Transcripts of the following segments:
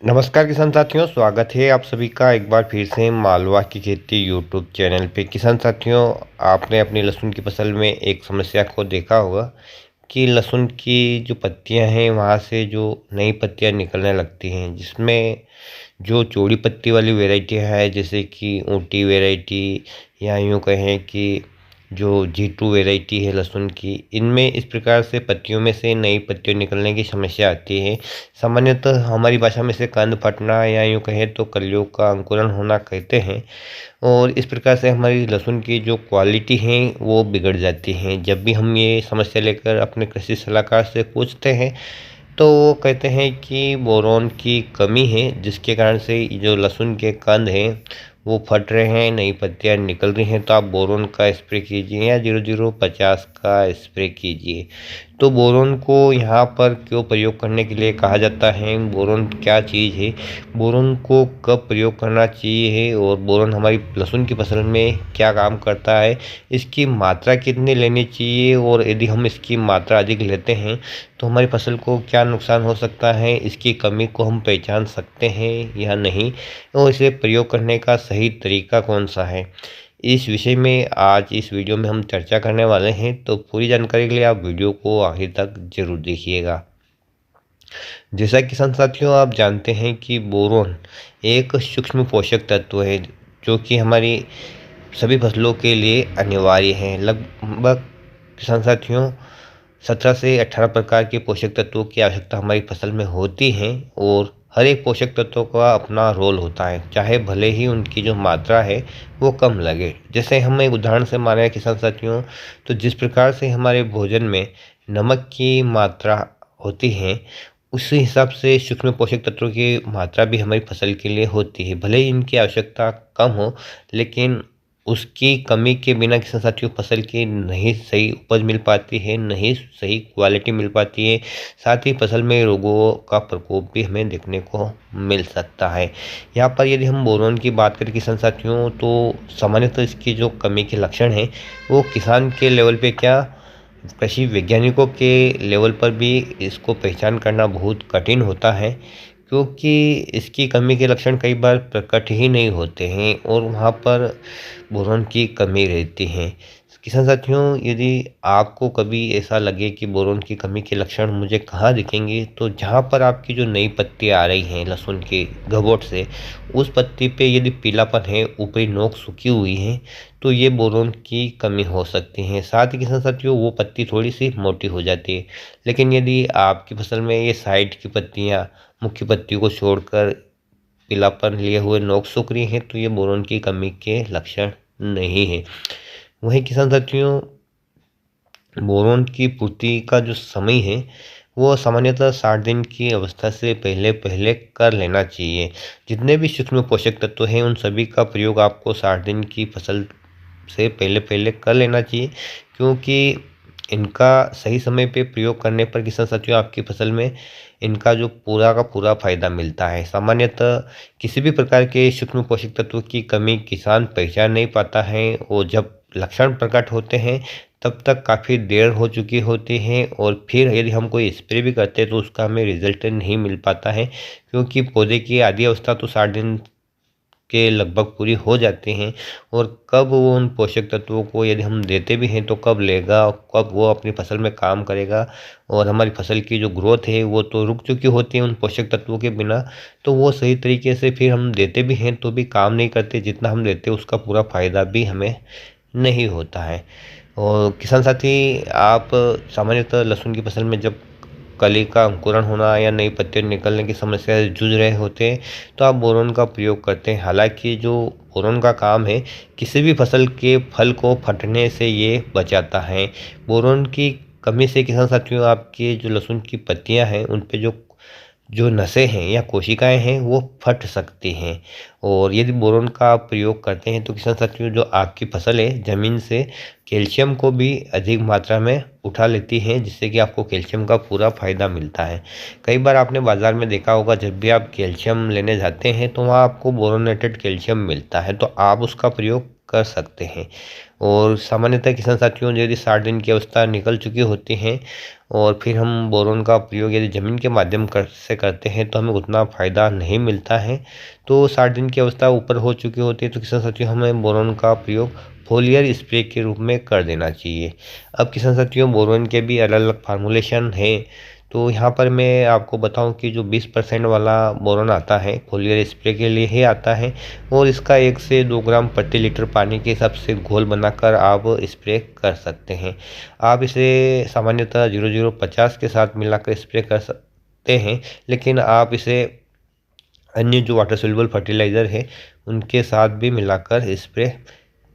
नमस्कार किसान साथियों, स्वागत है आप सभी का एक बार फिर से मालवा की खेती यूट्यूब चैनल पे। किसान साथियों, आपने अपनी लहसुन की फसल में एक समस्या को देखा होगा कि लहसुन की जो पत्तियां हैं वहाँ से जो नई पत्तियां निकलने लगती हैं, जिसमें जो चौड़ी पत्ती वाली वैरायटी है जैसे कि ऊटी वैरायटी या यूँ कहें कि जो G2 वैरायटी है लहसुन की, इनमें इस प्रकार से पत्तियों में से नई पत्तियाँ निकलने की समस्या आती है। सामान्यतः हमारी भाषा में इसे कंद फटना या यूँ कहें तो कलियों का अंकुरण होना कहते हैं। और इस प्रकार से हमारी लहसुन की जो क्वालिटी है वो बिगड़ जाती है। जब भी हम ये समस्या लेकर अपने कृषि सलाहकार से पूछते हैं तो वो कहते हैं कि बोरोन की कमी है, जिसके कारण से जो लहसुन के कंद हैं वो फट रहे हैं, नई पत्तियां निकल रही हैं। तो आप बोरोन का स्प्रे कीजिए या 0050 का स्प्रे कीजिए। तो बोरोन को यहाँ पर क्यों प्रयोग करने के लिए कहा जाता है, बोरोन क्या चीज़ है, बोरोन को कब प्रयोग करना चाहिए है और बोरोन हमारी लहसुन की फसल में क्या काम करता है, इसकी मात्रा कितनी लेनी चाहिए और यदि हम इसकी मात्रा अधिक लेते हैं तो हमारी फसल को क्या नुकसान हो सकता है, इसकी कमी को हम पहचान सकते हैं या नहीं और इसे प्रयोग करने का सही तरीका कौन सा है, इस विषय में आज इस वीडियो में हम चर्चा करने वाले हैं। तो पूरी जानकारी के लिए आप वीडियो को आखिर तक जरूर देखिएगा। जैसा कि किसान साथियों, आप जानते हैं कि बोरोन एक सूक्ष्म पोषक तत्व है जो कि हमारी सभी फसलों के लिए अनिवार्य है। लगभग किसान साथियों 17 से 18 प्रकार के पोषक तत्वों की आवश्यकता हमारी फसल में होती है और हर एक पोषक तत्व का अपना रोल होता है, चाहे भले ही उनकी जो मात्रा है वो कम लगे। जैसे हम एक उदाहरण से माने किसान साथियों, तो जिस प्रकार से हमारे भोजन में नमक की मात्रा होती है, उसी हिसाब से सूक्ष्म पोषक तत्वों की मात्रा भी हमारी फसल के लिए होती है। भले ही इनकी आवश्यकता कम हो, लेकिन उसकी कमी के बिना किसान साथियों फसल की नहीं सही उपज मिल पाती है, नहीं सही क्वालिटी मिल पाती है। साथ ही फसल में रोगों का प्रकोप भी हमें देखने को मिल सकता है। यहाँ पर यदि हम बोरोन की बात करें किसान साथियों, तो सामान्यतः इसकी जो कमी के लक्षण हैं वो किसान के लेवल पे क्या, कृषि वैज्ञानिकों के लेवल पर भी इसको पहचान करना बहुत कठिन होता है, क्योंकि इसकी कमी के लक्षण कई बार प्रकट ही नहीं होते हैं और वहाँ पर बोरोन की कमी रहती है। किसान साथियों, यदि आपको कभी ऐसा लगे कि बोरोन की कमी के लक्षण मुझे कहाँ दिखेंगे, तो जहाँ पर आपकी जो नई पत्ती आ रही हैं लहसुन के गबोट से, उस पत्ती पे यदि पीलापन है, ऊपरी नोक सूखी हुई है, तो ये बोरोन की कमी हो सकती है। साथ ही किसान साथियों, वो पत्ती थोड़ी सी मोटी हो जाती है। लेकिन यदि आपकी फसल में ये साइड की पत्तियाँ मुख्य पत्ती को छोड़कर पीलापन लिए हुए नोक सूख रही हैं, तो ये बोरोन की कमी के लक्षण नहीं है। वहीं किसान साथियों, बोरोन की पूर्ति का जो समय है वो सामान्यतः 60 दिन की अवस्था से पहले पहले कर लेना चाहिए। जितने भी सूक्ष्म पोषक तत्व हैं उन सभी का प्रयोग आपको 60 दिन की फसल से पहले पहले कर लेना चाहिए, क्योंकि इनका सही समय पे प्रयोग करने पर किसान साथियों आपकी फसल में इनका जो पूरा का पूरा फायदा मिलता है। सामान्यतः किसी भी प्रकार के सूक्ष्म पोषक तत्व की कमी किसान पहचान नहीं पाता है और जब लक्षण प्रकट होते हैं तब तक काफ़ी देर हो चुकी होती है और फिर यदि हम कोई स्प्रे भी करते हैं तो उसका हमें रिजल्ट नहीं मिल पाता है, क्योंकि पौधे की आधी अवस्था तो 60 दिन के लगभग पूरी हो जाती हैं और कब वो उन पोषक तत्वों को यदि हम देते भी हैं तो कब लेगा, कब वो अपनी फसल में काम करेगा और हमारी फसल की जो ग्रोथ है वो तो रुक चुकी होती है उन पोषक तत्वों के बिना। तो वो सही तरीके से फिर हम देते भी हैं तो भी काम नहीं करते, जितना हम देते हैं उसका पूरा फ़ायदा भी हमें नहीं होता है। और किसान साथी, आप सामान्यतः लहसुन की फसल में जब कली का अंकुरण होना या नई पत्तियां निकलने की समस्या से जूझ रहे होते हैं तो आप बोरोन का प्रयोग करते हैं। हालांकि जो बोरोन का काम है किसी भी फसल के फल को फटने से ये बचाता है। बोरोन की कमी से किसान साथियों आपके जो लहसुन की पत्तियां हैं उन पे जो जो नसें हैं या कोशिकाएं हैं वो फट सकती हैं। और यदि बोरोन का आप प्रयोग करते हैं तो किसान साथियों जो आपकी फसल है ज़मीन से कैल्शियम को भी अधिक मात्रा में उठा लेती हैं, जिससे कि आपको कैल्शियम का पूरा फायदा मिलता है। कई बार आपने बाज़ार में देखा होगा, जब भी आप कैल्शियम लेने जाते हैं तो वहाँ आपको बोरोनेटेड कैल्शियम मिलता है, तो आप उसका प्रयोग कर सकते हैं। और सामान्यतः किसान साथियों, यदि 60 दिन की अवस्था निकल चुकी होती हैं और फिर हम बोरोन का प्रयोग यदि ज़मीन के माध्यम से करते हैं तो हमें उतना फ़ायदा नहीं मिलता है। तो 60 दिन की अवस्था ऊपर हो चुकी होती है तो किसान साथियों, हमें बोरोन का प्रयोग फोलियर स्प्रे के रूप में कर देना चाहिए। अब किसान साथियों, बोरोन के भी अलग अलग फार्मूलेशन हैं। तो यहाँ पर मैं आपको बताऊं कि जो 20% वाला बोरोन आता है फोलियर स्प्रे के लिए ही आता है, और इसका 1 से 2 ग्राम प्रति लीटर पानी के हिसाब से घोल बनाकर आप स्प्रे कर सकते हैं। आप इसे सामान्यतः 0050 के साथ मिलाकर स्प्रे कर सकते हैं, लेकिन आप इसे अन्य जो वाटर सोल्यूबल फर्टिलाइज़र है उनके साथ भी मिलाकर स्प्रे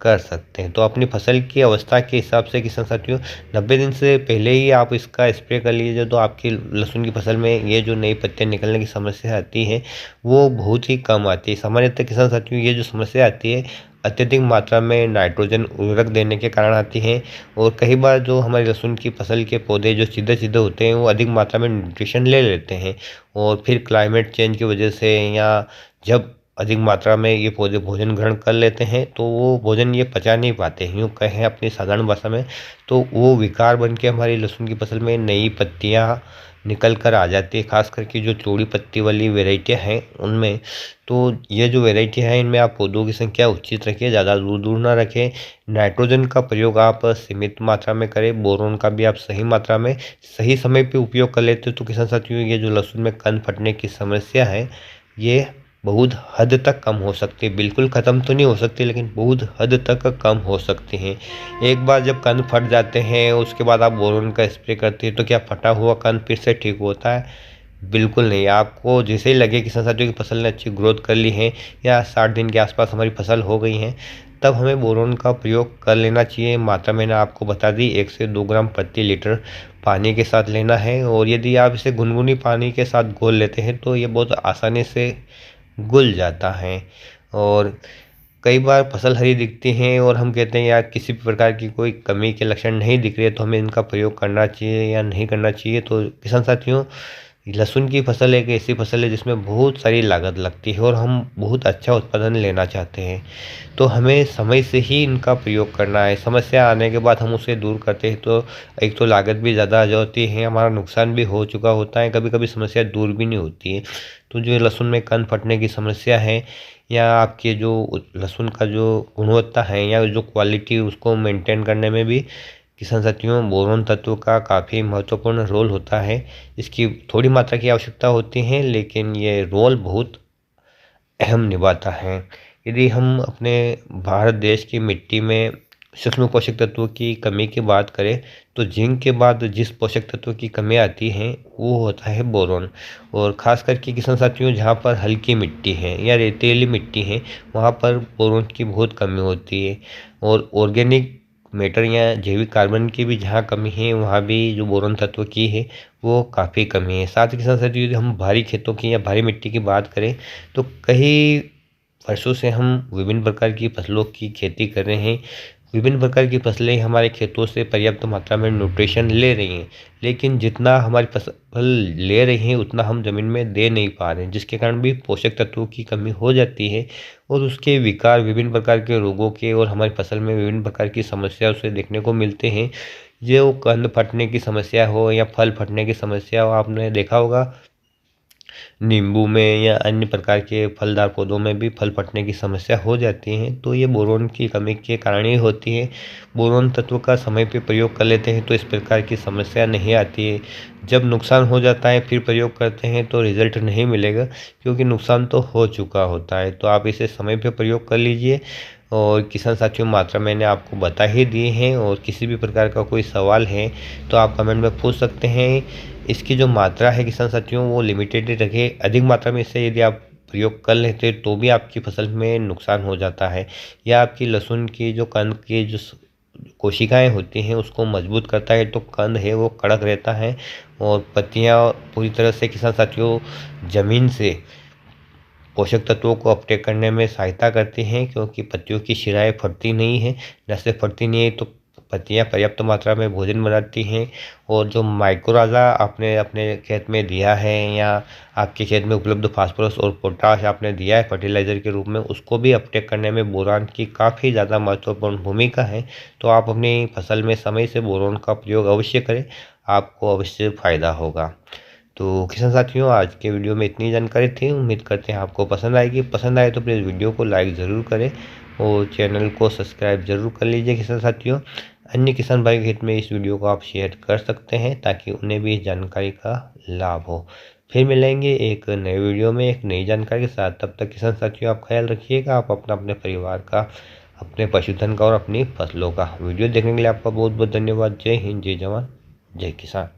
कर सकते हैं। तो अपनी फसल की अवस्था के हिसाब से किसान साथियों, 90 दिन से पहले ही आप इसका स्प्रे कर लीजिए, तो आपकी लहसुन की फसल में ये जो नई पत्तियां निकलने की समस्या आती है वो बहुत ही कम आती है। सामान्यतः किसान साथियों, ये जो समस्या आती है अत्यधिक मात्रा में नाइट्रोजन उर्वरक देने के कारण आती है, और कई बार जो हमारी लहसुन की फसल के पौधे जो सीधे सीधे होते हैं वो अधिक मात्रा में न्यूट्रिशन ले लेते हैं, और फिर क्लाइमेट चेंज की वजह से या जब अधिक मात्रा में ये पौधे भोजन ग्रहण कर लेते हैं तो वो भोजन ये पचा नहीं पाते, यूँ कहें अपनी साधारण भाषा में, तो वो विकार बन के हमारी लहसुन की फसल में नई पत्तियाँ निकल कर आ जाती है। खास करके जो चौड़ी पत्ती वाली वेराइटियाँ हैं उनमें, तो ये जो वेराइटियाँ हैं इनमें आप पौधों की संख्या उचित रखें, ज़्यादा दूर दूर ना रखें। नाइट्रोजन का प्रयोग आप सीमित मात्रा में करें, बोरोन का भी आप सही मात्रा में सही समय पे उपयोग कर लेते हो तो किसान साथियों, ये जो लहसुन में कंद फटने की समस्या है ये बहुत हद तक कम हो सकती है। बिल्कुल ख़त्म तो नहीं हो सकती, लेकिन बहुत हद तक कम हो सकती हैं। एक बार जब कंद फट जाते हैं उसके बाद आप बोरोन का स्प्रे करते हैं तो क्या फटा हुआ कंद फिर से ठीक होता है? बिल्कुल नहीं। आपको जैसे ही लगे किसान साथियों की फसल ने अच्छी ग्रोथ कर ली है या 60 दिन के आसपास हमारी फसल हो गई है, तब हमें बोरोन का प्रयोग कर लेना चाहिए। मात्रा मैंने आपको बता दी, 1 से 2 ग्राम प्रति लीटर पानी के साथ लेना है, और यदि आप इसे गुनगुनी पानी के साथ घोल लेते हैं तो ये बहुत आसानी से घुल जाता है। और कई बार फसल हरी दिखती हैं और हम कहते हैं यार किसी भी प्रकार की कोई कमी के लक्षण नहीं दिख रहे, तो हमें इनका प्रयोग करना चाहिए या नहीं करना चाहिए। तो किसान साथियों, लहसुन की फसल एक ऐसी फसल है जिसमें बहुत सारी लागत लगती है और हम बहुत अच्छा उत्पादन लेना चाहते हैं, तो हमें समय से ही इनका प्रयोग करना है। समस्या आने के बाद हम उसे दूर करते हैं तो एक तो लागत भी ज़्यादा आ जाती है, हमारा नुकसान भी हो चुका होता है, कभी कभी समस्या दूर भी नहीं होती है। तो जो लहसुन में कंद फटने की समस्या है, या आपके जो लहसुन का जो गुणवत्ता है या जो क्वालिटी उसको मेंटेन करने में भी किसान साथियों बोरोन तत्व का काफ़ी महत्वपूर्ण रोल होता है। इसकी थोड़ी मात्रा की आवश्यकता होती है, लेकिन ये रोल बहुत अहम निभाता है। यदि हम अपने भारत देश की मिट्टी में सूक्ष्म पोषक तत्वों की कमी की बात करें तो जिंक के बाद जिस पोषक तत्व की कमी आती है वो होता है बोरोन। और ख़ास करके किसान साथियों, जहाँ पर हल्की मिट्टी है या रेतीली मिट्टी है वहाँ पर बोरोन की बहुत कमी होती है, और ऑर्गेनिक मैटर या जैविक कार्बन की भी जहाँ कमी है वहाँ भी जो बोरोन तत्व की है वो काफ़ी कमी है। साथ ही किसान साथियों, यदि हम भारी खेतों की या भारी मिट्टी की बात करें तो कई वर्षों से हम विभिन्न प्रकार की फसलों की खेती कर रहे हैं। विभिन्न प्रकार की फसलें हमारे खेतों से पर्याप्त मात्रा में न्यूट्रिशन ले रही हैं, लेकिन जितना हमारी फसल ले रही हैं उतना हम ज़मीन में दे नहीं पा रहे हैं, जिसके कारण भी पोषक तत्वों की कमी हो जाती है और उसके विकार विभिन्न प्रकार के रोगों के और हमारी फसल में विभिन्न प्रकार की समस्याओं से देखने को मिलते हैं। जो कंद फटने की समस्या हो या फल फटने की समस्या हो, आपने देखा होगा नींबू में या अन्य प्रकार के फलदार पौधों में भी फल फटने की समस्या हो जाती है, तो ये बोरोन की कमी के कारण ही होती है। बोरोन तत्व का समय पे प्रयोग कर लेते हैं तो इस प्रकार की समस्या नहीं आती है। जब नुकसान हो जाता है फिर प्रयोग करते हैं तो रिजल्ट नहीं मिलेगा, क्योंकि नुकसान तो हो चुका होता है। तो आप इसे समय पे प्रयोग कर लीजिए। और किसान साथियों, मात्रा मैंने आपको बता ही दी है, और किसी भी प्रकार का कोई सवाल है तो आप कमेंट में पूछ सकते हैं। इसकी जो मात्रा है किसान साथियों वो लिमिटेड ही रखें। अधिक मात्रा में इसे यदि आप प्रयोग कर लेते हैं तो भी आपकी फसल में नुकसान हो जाता है, या आपकी लहसुन की जो कंद की जो कोशिकाएं होती हैं उसको मजबूत करता है, तो कंद है वो कड़क रहता है और पत्तियां पूरी तरह से किसान साथियों ज़मीन से पोषक तत्वों को अपटेक करने में सहायता करती हैं, क्योंकि पत्तियों की शिराएं फटती नहीं हैं। नसें फटती नहीं है तो पत्तियां पर्याप्त मात्रा में भोजन बनाती हैं और जो माइक्रोराजा आपने अपने खेत में दिया है या आपके खेत में उपलब्ध फास्फोरस और पोटाश आपने दिया है फर्टिलाइज़र के रूप में, उसको भी अपटेक करने में बोरान की काफ़ी ज़्यादा महत्वपूर्ण भूमिका है। तो आप अपनी फसल में समय से बोरान का प्रयोग अवश्य करें, आपको अवश्य फ़ायदा होगा। तो किसान साथियों, आज के वीडियो में इतनी जानकारी थी। उम्मीद करते हैं आपको पसंद आएगी। पसंद आए तो प्लीज़ वीडियो को लाइक ज़रूर करें और चैनल को सब्सक्राइब ज़रूर कर लीजिए किसान साथियों। अन्य किसान भाई के हित में इस वीडियो को आप शेयर कर सकते हैं ताकि उन्हें भी इस जानकारी का लाभ हो। फिर मिलेंगे एक नए वीडियो में एक नई जानकारी के साथ। तब तक किसान साथियों, आप ख्याल रखिएगा, आप अपना अपने परिवार का, अपने पशुधन का और अपनी फसलों का। वीडियो देखने के लिए आपका बहुत बहुत धन्यवाद। जय हिंद, जय जवान, जय किसान।